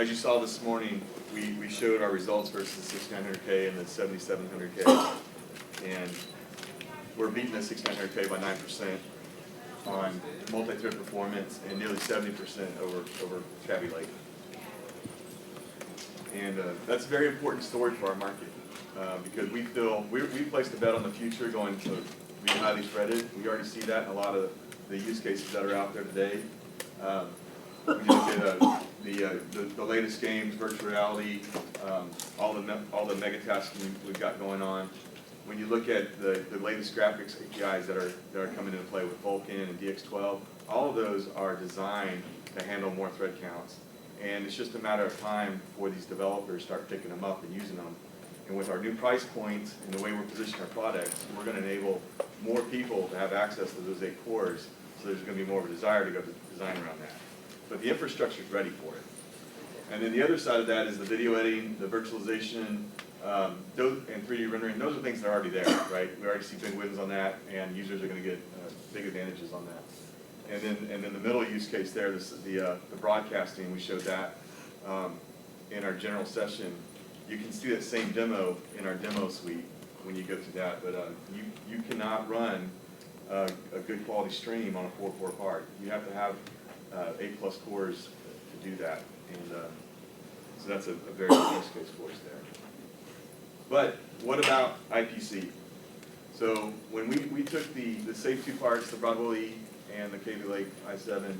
as you saw this morning, we showed our results versus the 6900K and the 7700K. And we're beating the 6900K by 9% on multi-thread performance and nearly 70% over Cabby Lake. And that's a very important story for our market because we feel we placed a bet on the future going to be highly threaded. We already see that in a lot of the use cases that are out there today. When you look at the latest games, virtual reality, all the mega tasking we've got going on. When you look at the latest graphics APIs that are coming into play with Vulkan and DX12, all of those are designed to handle more thread counts. And it's just a matter of time before these developers start picking them up and using them. And with our new price points and the way we're positioning our products, we're going to enable more people to have access to those 8 cores. So there's going to be more of a desire to go to design around that. But the infrastructure is ready for it. And then the other side of that is the video editing, the virtualization, and 3D rendering. Those are things that are already there, right? We already see big wins on that, and users are going to get big advantages on that. And then the middle use case there, this is the broadcasting. We showed that in our general session. You can see that same demo in our demo suite when you go to that. But you cannot run a good quality stream on a 4-core part. You have to have 8+ cores to do that. And so that's a very good use case for us there. But what about IPC? So when we took the same 2 parts, the Broadwell E and the Cabby Lake i7,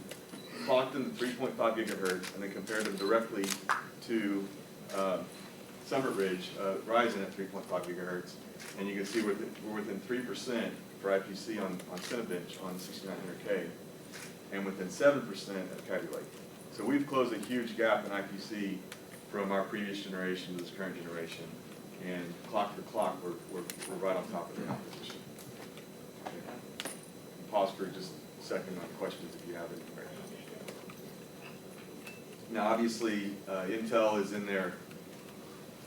clocked them to 3.5 gigahertz, and then compared them directly to Summit Ridge Ryzen at 3.5 gigahertz, and you can see we're within 3% for IPC on Cinebench on 6900K, and within 7% at Cabby Lake. So we've closed a huge gap in IPC from our previous generation to this current generation, and clock for clock, we're right on top of the competition. Pause for just a second on questions if you have any. Now, obviously, Intel is in their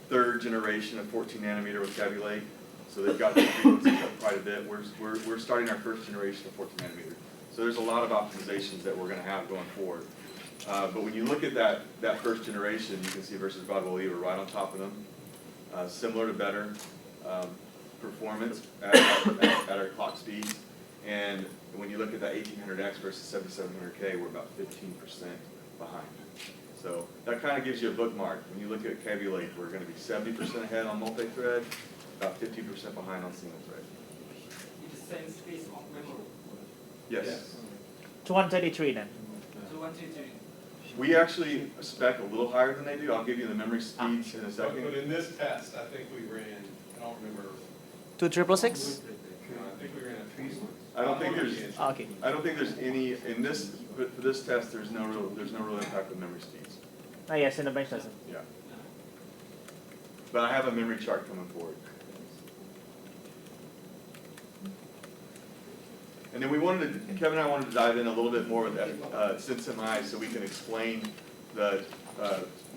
3rd generation of 14 nanometer with Cabby Lake, so they've got the frequencies up quite a bit. We're starting our 1st generation of 14 nanometer, so there's a lot of optimizations that we're going to have going forward. But when you look at that 1st generation, you can see versus Broadwell E, we're right on top of them, similar to better performance at our clock speeds. And when you look at that 1800X versus 7700K, we're about 15% behind. So that kind of gives you a bookmark. When you look at Cabby Lake, we're going to be 70% ahead on multi-thread, about 50% behind on single thread. It's the same space on memory. Yes. To 133 then. So 123. We actually spec a little higher than they do. I'll give you the memory speeds in a second. But in this test, I think we ran, I don't remember. 2666? I think we ran a 3. I don't think there's. Okay. I don't think there's any in this. But for this test, there's no real impact with memory speeds. Yes, in the bench doesn't. Yeah. But I have a memory chart coming forward. And then Kevin and I wanted to dive in a little bit more with SenseMI so we can explain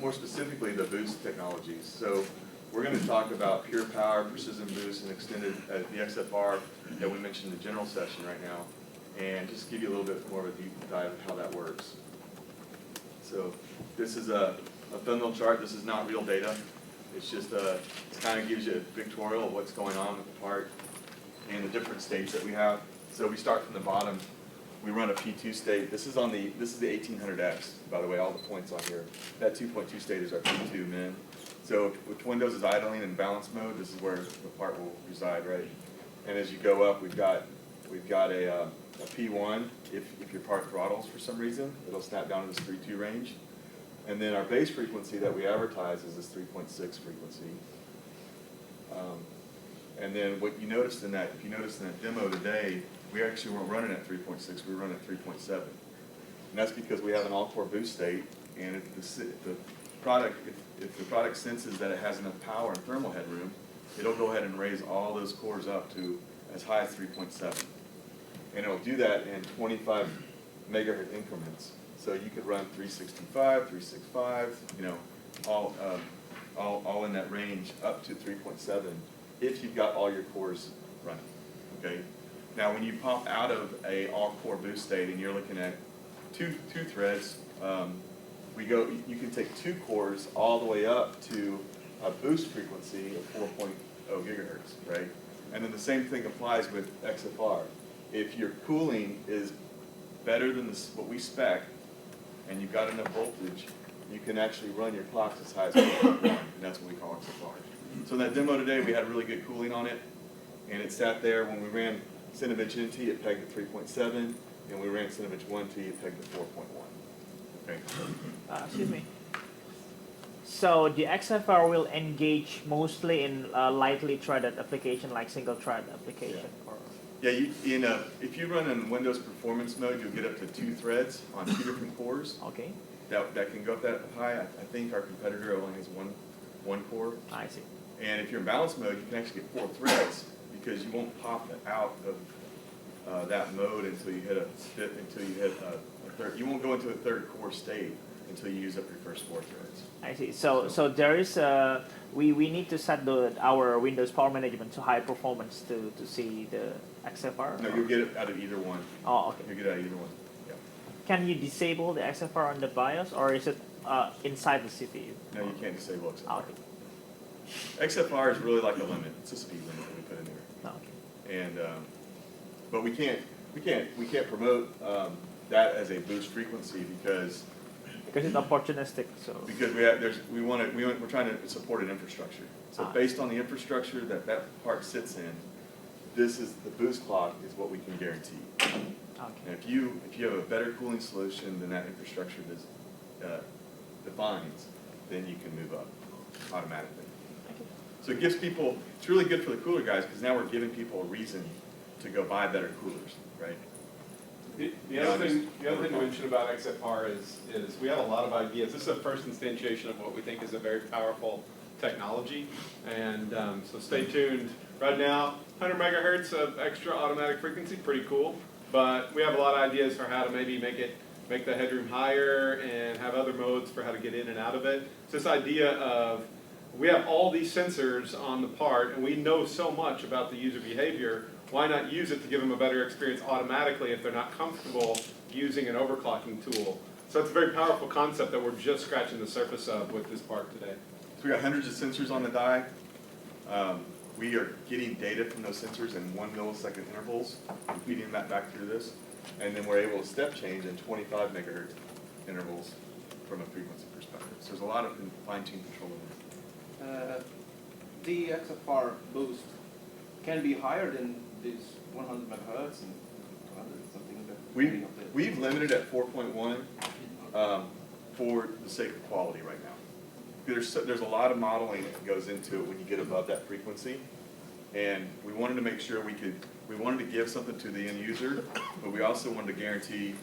more specifically the boost technologies. So we're going to talk about pure power, precision boost, and extended the XFR that we mentioned in the general session right now, and just give you a little bit more of a deep dive of how that works. So this is a thumbnail chart. This is not real data. It's just it kind of gives you a pictorial of what's going on with the part and the different states that we have. So we start from the bottom. We run a P2 state. This is the 1800X, by the way, all the points on here. That 2.2 state is our P2 min. So if Windows is idling in balance mode, this is where the part will reside, right? And as you go up, we've got a P1. If your part throttles for some reason, it'll snap down to this 3.2 range. And then our base frequency that we advertise is this 3.6 frequency. And then what you noticed in that, if you noticed in that demo today, we actually weren't running at 3.6, we were running at 3.7. And that's because we have an all-core boost state, and if the product senses that it has enough power and thermal headroom, it'll go ahead and raise all those cores up to as high as 3.7. And it'll do that in 25 megahertz increments. So you could run 365, 365, all in that range up to 3.7 if you've got all your cores running, okay? Now when you pop out of a all-core boost state and you're looking at two threads you can take 2 cores all the way up to a boost frequency of 4.0 gigahertz, right? And then the same thing applies with XFR. If your cooling is better than what we spec, and you've got enough voltage, you can actually run your clocks as high as 4.1, and that's what we call XFR. So in that demo today, we had really good cooling on it, and it sat there. When we ran Cinebench NT, it pegged at 3.7, and we ran Cinebench 1T, it pegged at 4.1. Okay. Excuse me. So the XFR will engage mostly in lightly threaded application like single thread application. Or Yeah, if you run in Windows performance mode, you'll get up to 2 threads on 2 different cores. okay, That can go up that high. I think our competitor only has one core. I see. And if you're in balance mode, you can actually get 4 threads because you won't pop it out of that mode until you hit a third. You won't go into a third core state until you use up your first 4 threads. I see. So there is we need to set our Windows power management to high performance to see the XFR. No, you'll get it out of either one. Oh, okay. You'll get it out of either one. Yeah. Can you disable the XFR on the BIOS, or is it inside the CPU? No, you can't disable XFR. Oh, okay. XFR is really like a limit. It's a speed limit that we put in there. Oh, okay. And but we can't promote that as a boost frequency because Because it's opportunistic. So we're trying to support an infrastructure. So based on the infrastructure that part sits in, the boost clock is what we can guarantee. okay. And if you have a better cooling solution than that infrastructure defines, then you can move up automatically. So it gives people, it's really good for the cooler guys because now we're giving people a reason to go buy better coolers, right? The other thing to mention about XFR is we have a lot of ideas. This is the first instantiation of what we think is a very powerful technology. And so stay tuned. Right now, 100 megahertz of extra automatic frequency, pretty cool. But we have a lot of ideas for how to maybe make the headroom higher and have other modes for how to get in and out of it. So this idea of we have all these sensors on the part and we know so much about the user behavior. Why not use it to give them a better experience automatically if they're not comfortable using an overclocking tool? So it's a very powerful concept that we're just scratching the surface of with this part today. So we got hundreds of sensors on the die. We are getting data from those sensors in 1 millisecond intervals, feeding that back through this, and then we're able to step change in 25 megahertz intervals from a frequency perspective. So there's a lot of fine-tuned control in there. The XFR boost can be higher than these 100 megahertz and 200 something. We've limited at 4.1 for the sake of quality right now. There's a lot of modeling that goes into it when you get above that frequency, and we wanted to make sure we wanted to give something to the end user, but we also wanted to guarantee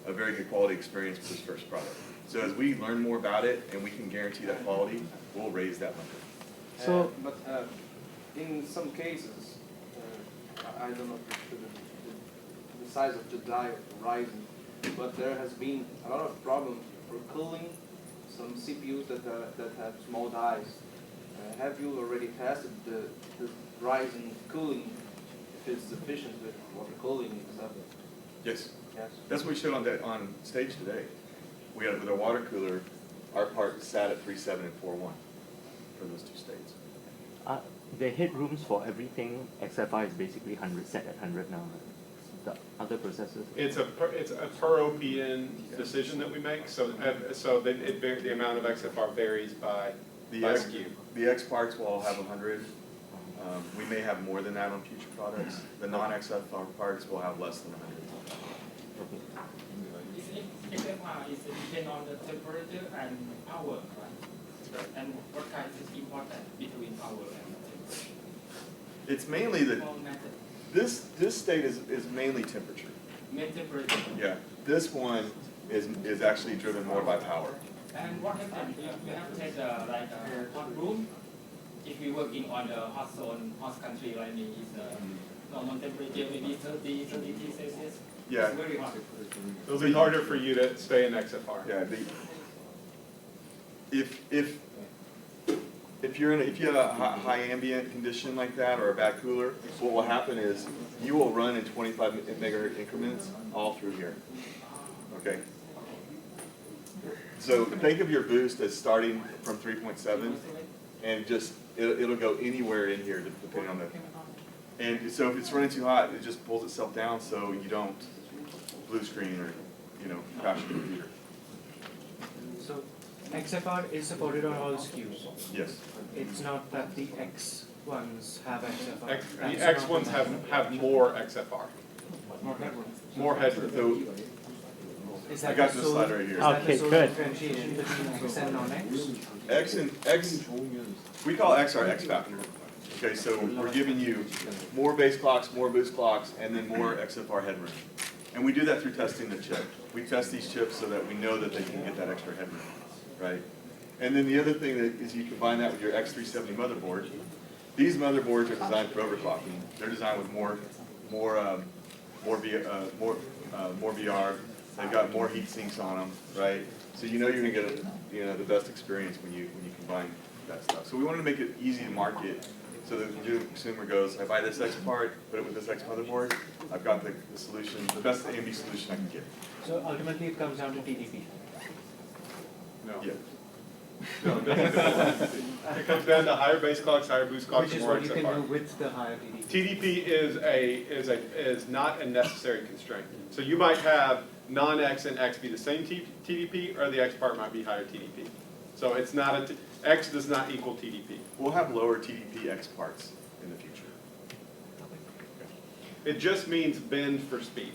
a very good quality experience for this first product. So as we learn more about it and we can guarantee that quality, we'll raise that number. But in some cases, I don't know the size of the die of Ryzen, but there has been a lot of problem for cooling some CPUs that have small dies. Have you already tested the Ryzen cooling, if it's sufficient with water cooling and stuff? Yes. Yes. That's what we showed on stage today. We had with our water cooler, our part sat at 3.7 and 4.1 for those 2 states. The headrooms for everything XFI is basically 100, set at 100 now. The other processors? It's a per OPN decision that we make. So the amount of XFR varies by SKU. The X parts will all have 100. We may have more than that on future products. The non-XFR parts will have less than 100. XFR is depend on the temperature and power, right? And what kind is important between power and temperature? It's mainly the Small method. this state is mainly temperature. Main temperature. Yeah, this one is actually driven more by power. And what happens if you have to take like a hot room? If we working on the hot zone, hot country like me, is normal temperature maybe 30 degrees Celsius. Yeah. It's very hot. It'll be harder for you to stay in XFR. Yeah, if you have a high ambient condition like that or a bad cooler, what will happen is you will run in 25 megahertz increments all through here. Okay. So think of your boost as starting from 3.7, and just it'll go anywhere in here depending on the. And so if it's running too hot, it just pulls itself down so you don't blue screen or crash the computer. So XFR is supported on all SKUs. Yes. It's not that the X ones have XFR. The That's X not ones the- have more XFR, More headroom. more headroom. So Is I that got the this sole- slide right here. Is that Okay, the sole good. differentiation between X and non-X? X and X, we call X our X factor. Okay, so we're giving you more base clocks, more boost clocks, and then more XFR headroom. And we do that through testing the chip. We test these chips so that we know that they can get that extra headroom, right? And then the other thing that is you combine that with your X370 motherboard. These motherboards are designed for overclocking. They're designed with more VR. They've got more heat sinks on them, right? So you know you're gonna get the best experience when you combine that stuff. So we wanted to make it easy to market, so that the consumer goes, I buy this X part, put it with this X motherboard. I've got the solution, the best AMD solution I can get. So ultimately it comes down to TDP. No. Yeah. No, it doesn't. It comes down to higher base clocks, higher boost clocks, Which and is more what you can do XFR. with the higher TDP. TDP is not a necessary constraint. So you might have non-X and X be the same TDP, or the X part might be higher TDP. So it's not X does not equal TDP. We'll have lower TDP X parts in the future. It just means bend for speed.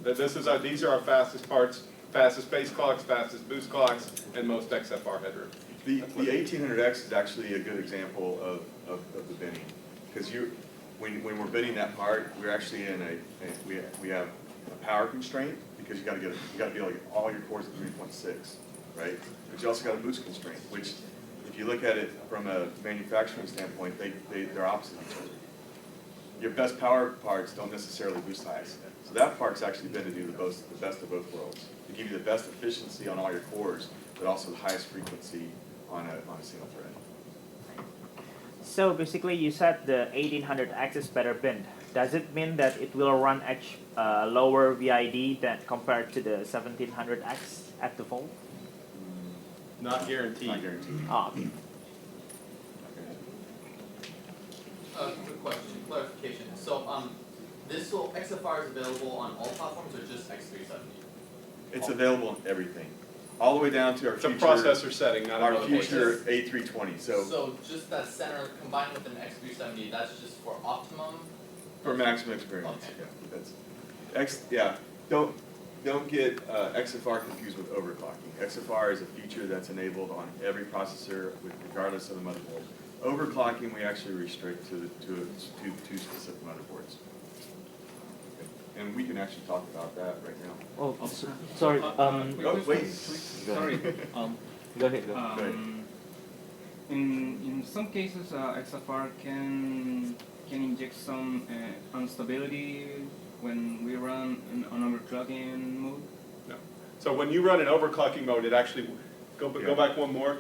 That these are our fastest parts, fastest base clocks, fastest boost clocks, and most XFR headroom. The 1800X is actually a good example of the binning, because when we're binning that part, we're actually in we have a power constraint, because you got to be able to get all your cores at 3.6, right? But you also got a boost constraint, which if you look at it from a manufacturing standpoint, they're opposite each other. Your best power parts don't necessarily boost highest. So that part's actually been to do the best of both worlds, to give you the best efficiency on all your cores, but also the highest frequency on a single thread. So basically, you said the 1800X is better binned. Does it mean that it will run at lower VID than compared to the 1700X at default? Not guaranteed. Not guaranteed. Ah, okay. Quick question, clarification. So, this XFR is available on all platforms or just X370? It's available on everything, all the way down to our It's a future, processor setting, not our a future A320. So just that center combined with an X370, that's just for optimum? for maximum experience, Okay. yeah, that's Don't get XFR confused with overclocking. XFR is a feature that's enabled on every processor, regardless of the motherboard. Overclocking we actually restrict to two specific motherboards. And we can actually talk about that right now. Oh, sorry. Oh, wait. Sorry. Go ahead. Go. ahead. In some cases, XFR can inject some instability when we run on overclocking mode. No. So when you run in overclocking mode, it actually go back one more.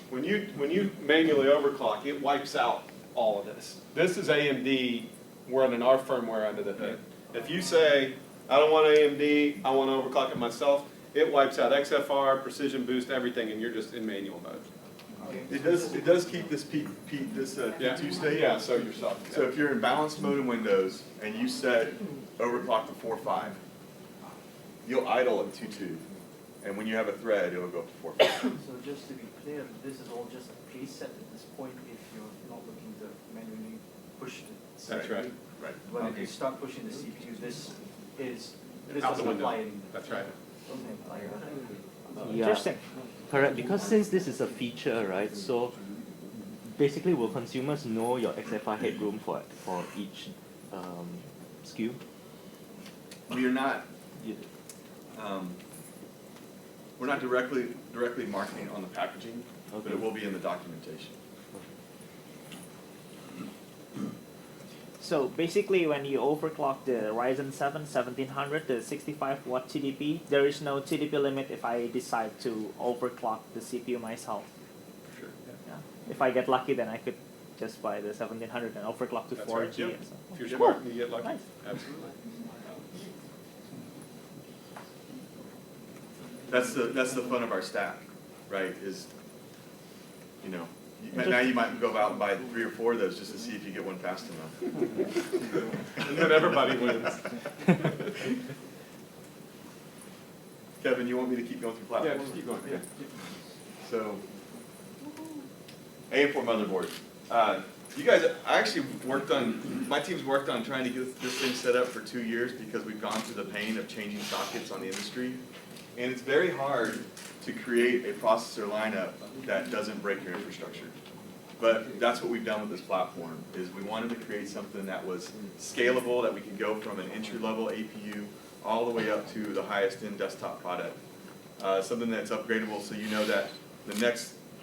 When you manually overclock, it wipes out all of this. This is AMD running our firmware under the hood. If you say, I don't want AMD, I want to overclock it myself, it wipes out XFR, precision boost, everything, and you're just in manual mode. It does keep this P2 state. Yeah, so yourself. So if you're in balanced mode in Windows and you set overclock to 4.5, you'll idle at 2.2. And when you have a thread, it'll go up to 4.5. So just to be clear, this is all just a preset at this point if you're not looking to manually push it. That's right. Right. But if you start pushing the CPU, this Out the doesn't window. apply anymore. That's right. Yeah, Interesting. correct. Because since this is a feature, right? So basically, will consumers know your XFR headroom for each SKU? We are not. We're not directly marketing on the packaging, but it will be in the documentation. So basically, when you overclock the Ryzen 7 1700, the 65 watt TDP, there is no TDP limit if I decide to overclock the CPU myself. Sure. Yeah. If I get lucky, then I could just buy the 1700 and overclock to That's 4G. right, yep. And so. If you're smart and you get lucky. Nice. Absolutely. That's the fun of our stack, right? Is, you know, now you might go out and buy 3 or 4 of those just to see if you get one fast enough. And then everybody wins. Kevin, you want me to keep going through Yeah, platforms? just keep going. Yeah. So, AM4 motherboard. You guys, I actually worked on, my team's worked on trying to get this thing set up for 2 years because we've gone through the pain of changing sockets on the industry. And it's very hard to create a processor lineup that doesn't break your infrastructure. But that's what we've done with this platform, is we wanted to create something that was scalable, that we could go from an entry-level APU all the way up to the highest-end desktop product. Something that's upgradable, so you know that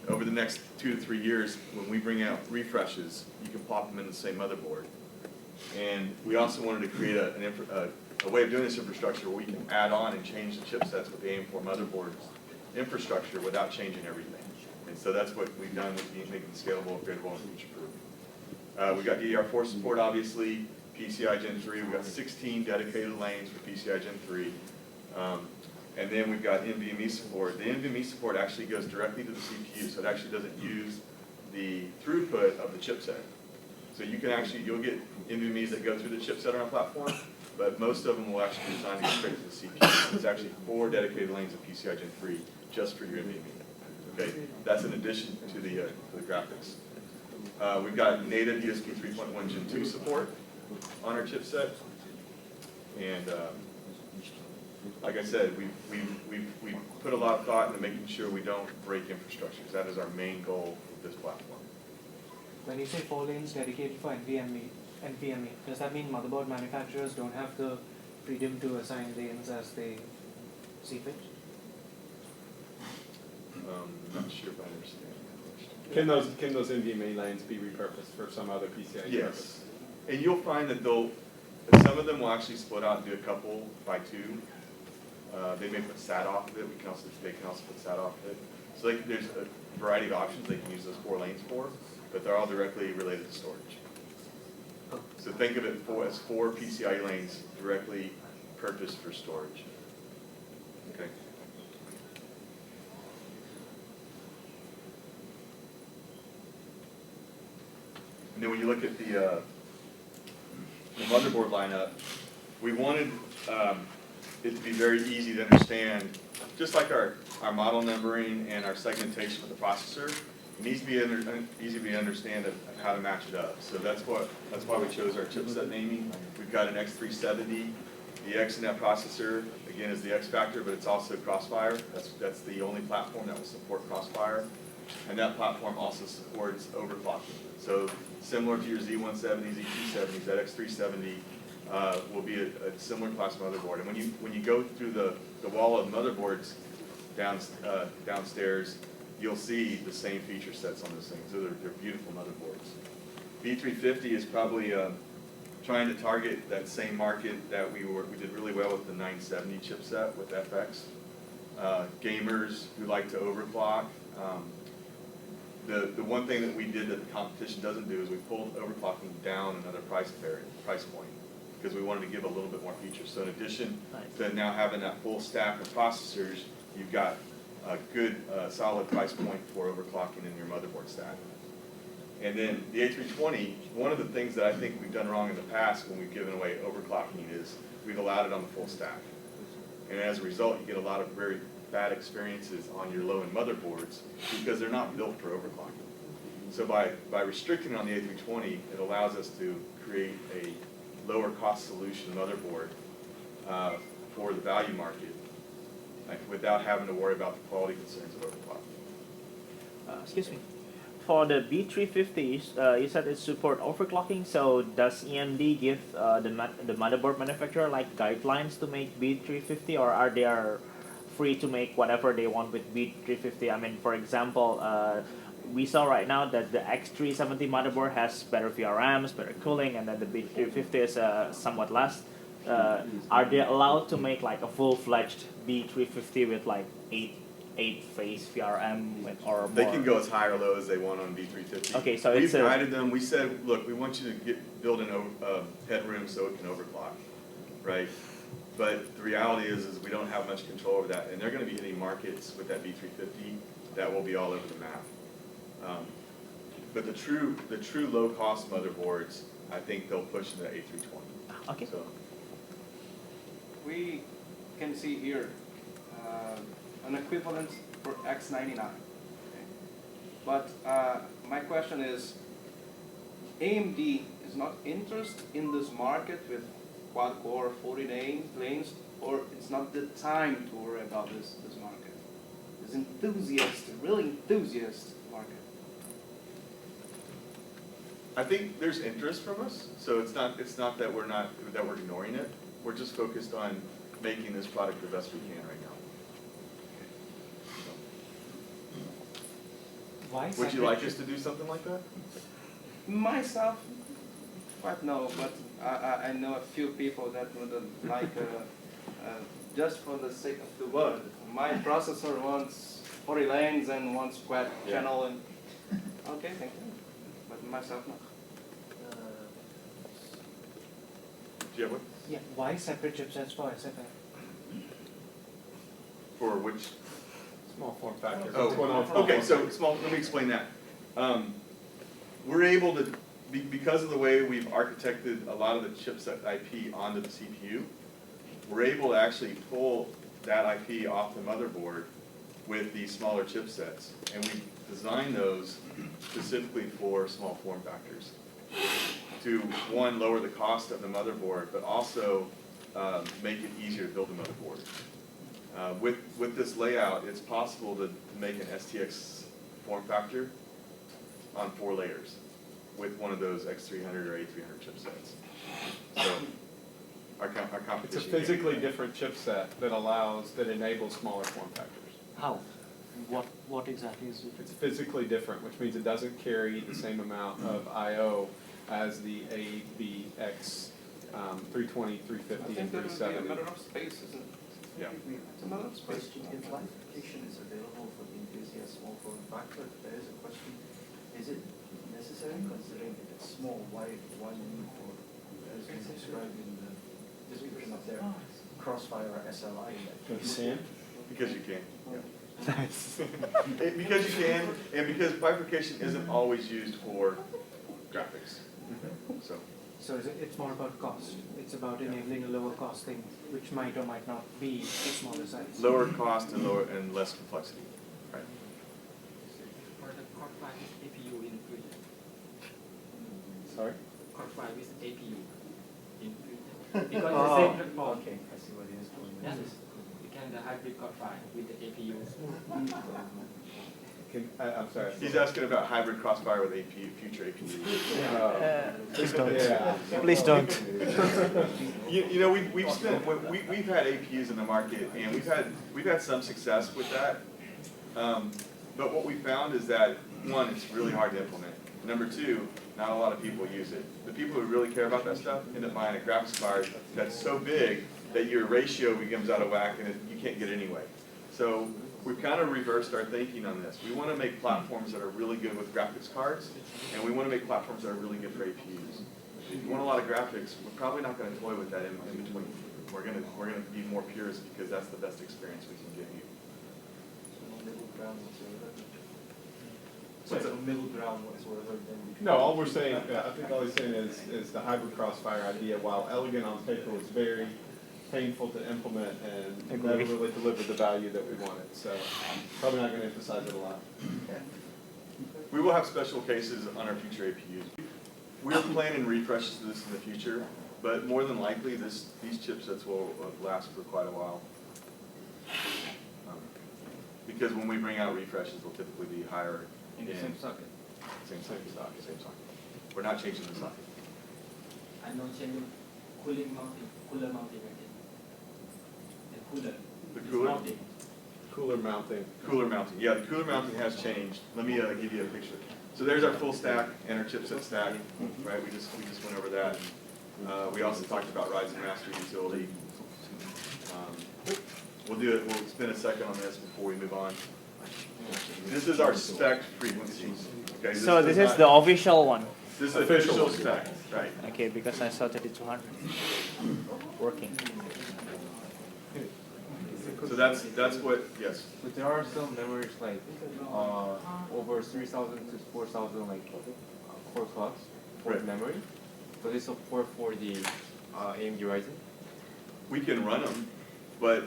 over the next 2 to 3 years, when we bring out refreshes, you can plop them in the same motherboard. And we also wanted to create a way of doing this infrastructure where we can add on and change the chipsets with the AM4 motherboard infrastructure without changing everything. And so that's what we've done with making it scalable, upgradable, and future-proof. We've got DDR4 support, obviously, PCI Gen 3. We've got 16 dedicated lanes for PCI Gen 3. And then we've got NVMe support. The NVMe support actually goes directly to the CPU, so it actually doesn't use the throughput of the chipset. So you can actually, you'll get NVMe's that go through the chipset on our platform, but most of them will actually be designed to go straight to the CPU. There's actually 4 dedicated lanes of PCI Gen 3 just for your NVMe. Okay, that's in addition to the graphics. We've got native USB 3.1 Gen 2 support on our chipset, and like I said, we've put a lot of thought into making sure we don't break infrastructure, because that is our main goal with this platform. When you say 4 lanes dedicated for NVMe, does that mean motherboard manufacturers don't have the freedom to assign lanes as they see fit? I'm not sure if I understand that question. Can those NVMe lanes be repurposed for some other PCIe purpose? Yes, and you'll find that some of them will actually split out and do a couple by 2. They may put SAT off of it. They can also put SAT off of it. So there's a variety of options they can use those 4 lanes for, but they're all directly related to storage. So think of it as 4 PCIe lanes directly purposed for storage. Okay. And then when you look at the motherboard lineup, we wanted it to be very easy to understand, just like our model numbering and our segmentation with the processor. It needs to be easy to understand of how to match it up. So that's why we chose our chipset naming. We've got an X370. The X in that processor, again, is the X factor, but it's also Crossfire. That's the only platform that will support Crossfire. And that platform also supports overclocking. So similar to your Z170s, Z270s, that X370 will be a similar class motherboard. And when you go through the wall of motherboards downstairs, you'll see the same feature sets on those things. So they're beautiful motherboards. B350 is probably trying to target that same market that we did really well with the 970 chipset with FX. Gamers who like to overclock. The one thing that we did that the competition doesn't do is we pulled overclocking down another price point, because we wanted to give a little bit more features. So in addition to now having that full stack of processors, you've got a good solid price point for overclocking in your motherboard stack. And then the A320, one of the things that I think we've done wrong in the past when we've given away overclocking is we've allowed it on the full stack. And as a result, you get a lot of very bad experiences on your low-end motherboards because they're not built for overclocking. So by restricting on the A320, it allows us to create a lower cost solution motherboard for the value market without having to worry about the quality concerns of overclocking. Excuse me. For the B350, you said it support overclocking. So does EMD give the motherboard manufacturer like guidelines to make B350, or are they free to make whatever they want with B350? I mean, for example, we saw right now that the X370 motherboard has better VRMs, better cooling, and then the B350 is somewhat less. Are they allowed to make like a full-fledged B350 with like 8 phase VRM or more? They can go as high or low as they want on B350. Okay, so we've guided them. We said, look, we want you to build in headroom so it can overclock, right? But the reality is we don't have much control over that, and they're going to be hitting markets with that B350 that will be all over the map. But the true low-cost motherboards, I think they'll push into the A320. Okay. So, We can see here an equivalent for X99. Okay. But my question is, AMD is not interested in this market with quad-core 40 lanes, or it's not the time to worry about this market? It's enthusiast, really enthusiast market. I think there's interest from us, so it's not that we're ignoring it. We're just focused on making this product the best we can right now. Why Would you like us to do something like that? Myself, quite no, but I know a few people that would like, just for the sake of the word, my processor wants 40 lanes and wants quad channel, and okay, thank you. But myself, no. Do you have one? Yeah, why separate chipsets for SFR? For which? Small form factor. Oh, okay, so let me explain that. We're able to, because of the way we've architected a lot of the chipset IP onto the CPU, we're able to actually pull that IP off the motherboard with these smaller chipsets. And we designed those specifically for small form factors to, one, lower the cost of the motherboard, but also make it easier to build a motherboard. With this layout, it's possible to make an STX form factor on 4 layers with one of those X300 or A300 chipsets. So our competition. It's a physically different chipset that enables smaller form factors. How? What exactly is it? It's physically different, which means it doesn't carry the same amount of I/O as the ABX 320, 350, I and think that would be a 370. matter of space, isn't it? Yeah. It's a matter of space. Question, if clarification is available for the enthusiast small form factor, there is a question, is it necessary considering if it's small, why need for, as is described in the description of their Crossfire SLI? Because you can. Because you can, and because bifurcation isn't always used for graphics. So it's more about cost. It's about enabling a lower cost thing, which might or might not be a smaller size. Lower cost and less complexity. Right. For the Core 5 with APU included. Sorry? Core 5 with APU included. Because the same platform. Okay, I see what it is doing. Yes, you can the hybrid Core 5 with the APU. I'm sorry. He's asking about hybrid crossfire with APU, future APU. Please don't. Yeah. Please don't. You know, we've had APUs in the market, and we've had some success with that. But what we found is that, one, it's really hard to implement. Number two, not a lot of people use it. The people who really care about that stuff end up buying a graphics card that's so big that your ratio becomes out of whack and you can't get it anyway. So we've kind of reversed our thinking on this. We want to make platforms that are really good with graphics cards, and we want to make platforms that are really good for APUs. If you want a lot of graphics, we're probably not going to toy with that in between. We're going to be more purist because that's the best experience we can give you. Middle ground whatsoever. Sorry, no middle ground whatsoever. No, all we're saying, I think all he's saying is the hybrid crossfire idea, while elegant on paper, was very painful to implement and never really delivered the value that we wanted. So probably not going to emphasize it a lot. We will have special cases on our future APUs. We're planning refreshes to this in the future, but more than likely these chipsets will last for quite a while. Because when we bring out refreshes, they'll typically be higher In the same socket. Same socket. We're not changing the socket. I know changing cooler mounting again. The cooler. The is cooler? mounting. Cooler mounting. Cooler mounting. Yeah, the cooler mounting has changed. Let me give you a picture. So there's our full stack and our chipset stack, right? We just went over that. We also talked about Ryzen Master Utility. We'll spend a second on this before we move on. This is our spec frequencies. Okay. So this is the official one. This is the official spec, right? Okay, because I saw 3200 working. So that's what, yes. But there are some memories like over 3,000 to 4,000 like core clocks for Right. memory, but they support for the AMD Ryzen. We can run them, but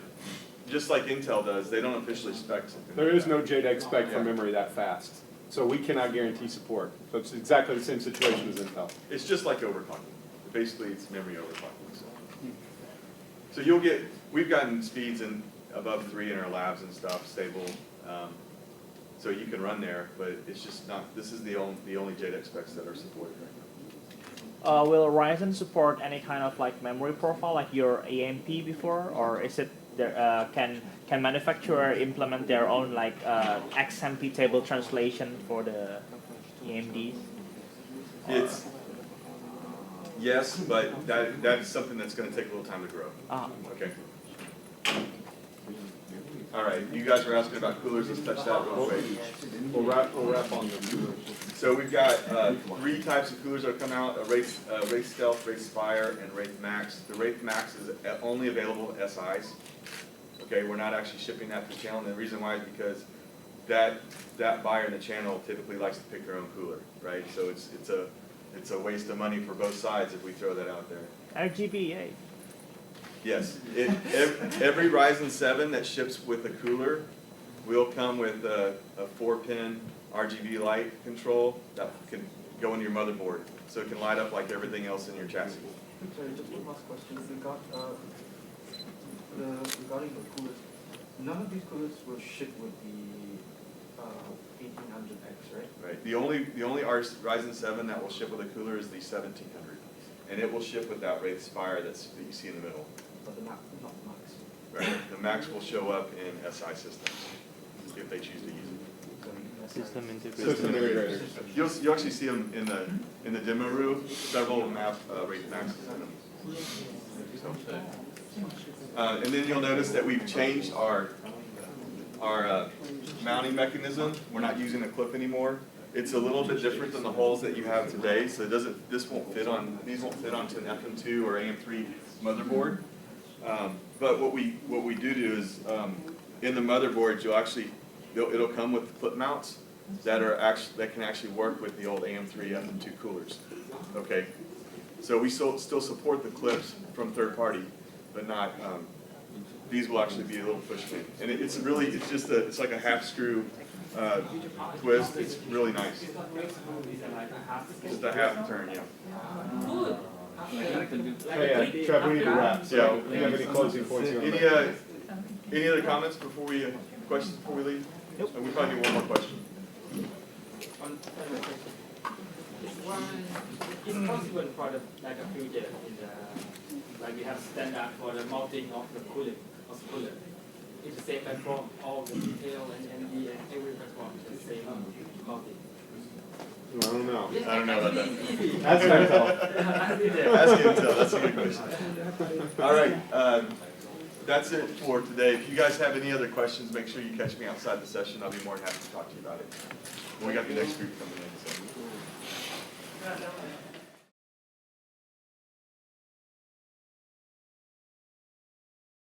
just like Intel does, they don't officially spec something. There like is that. no JEDEC spec for Yeah. memory that fast, so we cannot guarantee support. So it's exactly the same situation as Intel. It's just like overclocking. Basically, it's memory overclocking. So you'll get, we've gotten speeds in above 3 in our labs and stuff, stable. So you can run there, but it's just not, this is the only JEDEC specs that are supported right now. Will Ryzen support any kind of like memory profile like your AMP before, or is it there? Can manufacturer implement their own like XMP table translation for the AMDs? It's, yes, but that is something that's going to take a little time to grow. Okay. All right, you guys were asking about coolers. Let's touch that real quick. We'll wrap on the coolers. So we've got 3 types of coolers that have come out: a Wraith Stealth, Wraith Spire, and Wraith Max. The Wraith Max is only available to SIs. Okay, we're not actually shipping that to the channel, and the reason why is because that buyer in the channel typically likes to pick their own cooler, right? So it's a waste of money for both sides if we throw that out there. RGB, Yes, every Ryzen 7 that ships with a cooler will come with a 4-pin RGB light control that can go into your motherboard, so it can light up like everything else in your chassis. Sorry, just one last question. Regarding the coolers, none of these coolers will ship with the 1800X, right? Right. The only Ryzen 7 that will ship with a cooler is the 1700, and it will ship with that Wraith Spire that you see in the middle. But not Max. Right. The Max will show up in SI systems if they choose to use it. System integration. System integrators. You'll actually see them in the demo room. Several Wraith Maxes in them. So, and then you'll notice that we've changed our mounting mechanism. We're not using a clip anymore. It's a little bit different than the holes that you have today. So these won't fit onto an FM2 or AM3 motherboard. But what we do is in the motherboard it'll come with clip mounts that can actually work with the old AM3 FM2 coolers. Okay, so we still support the clips from third party, but not. These will actually be a little push pin, and it's like a half screw twist. It's really nice. Just a half turn, yeah. Hey, Trev, we need to wrap. So, do you have any closing points you want to make? Any other comments questions before we leave? Nope. And we probably need one more question. It's possible for the like a future in the like we have standard for the mounting of the cooler. It's the same platform, all the detail and MD and every platform is the same mounting. I don't know. I don't know about that. That's Intel. Ask Intel. That's a good question. All right. That's it for today. If you guys have any other questions, make sure you catch me outside the session. I'll be more than happy to talk to you about it. We got the next group coming in. So.